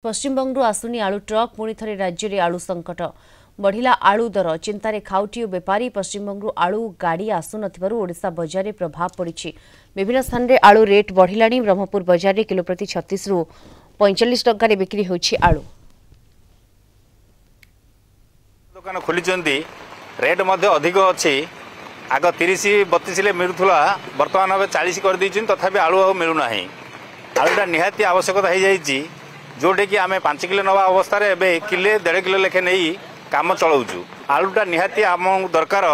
पश्चिमबंगू आसुनी आलू ट्रक पुणी थे राज्य में आलू संकट बढ़िला आलू दर चिंतार खाउटी और बेपारी पश्चिमबंगू आलू गाड़ी आसुन ओडिशा बजार में प्रभाव पड़ी विभिन्न स्थान में आलू रेट बढ़िला ब्रह्मपुर बजार में किलो प्रति 36 रु 45 टंका बिक्री होछि आलू दुकान खोली रेट अधिक अच्छी आग 30-32 मिलूला बर्तमान 40 कर तथापि आलू आ मिलूना आलूटा निहाती आवश्यकता हो जाए जोटे कि आम 5 किलो नवा अवस्था किले 1.5 किलो लेखे नहीं काम चलाऊँ आलूटा निहाती आम दरकार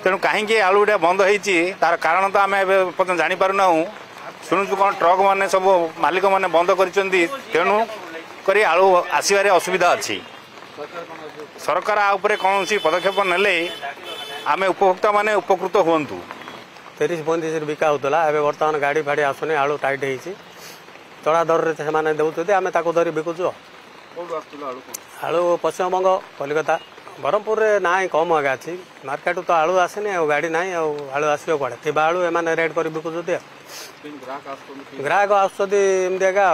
तेणु कहीं आलूटा बंद होती तार कारण तो आम पर्यटन जानीपारूना शुणुचु कौन ट्रक मैंने सब मालिक मैंने बंद करेणु कर आलू आसबार असुविधा अच्छी सरकार आउे कौन पदक्षेप नेले आम उपभोक्ता माने उपकृत हूँ 30-35 बिका होता है बर्तमान गाड़ी फाड़ी आसुनी आलू टाइट हो चढ़ा दर से दौरान आम धरी बिकुचु आलू पश्चिमबंग कलिकता ब्रह्मपुर ना कम आगे अच्छी मार्केट तो आलू आसेनी गाड़ी ना आलू आसो कड़े थी आलू एम रेट कर बिकुच ग्राहक आसमती आगे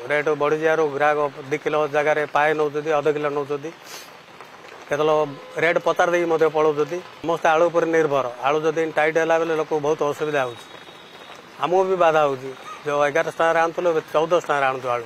रेट बढ़ी जाए ग्राहक 2 किलो जगार पाए नौ अध किलो नौ केतल रेट पतार दे पलाऊँ समस्त आलू पर निर्भर आलू जदि टाइट है बेले लोक बहुत असुविधा होमको भी बाधा हो जो 11 टकर आनुल 14 टकर आणु आलू।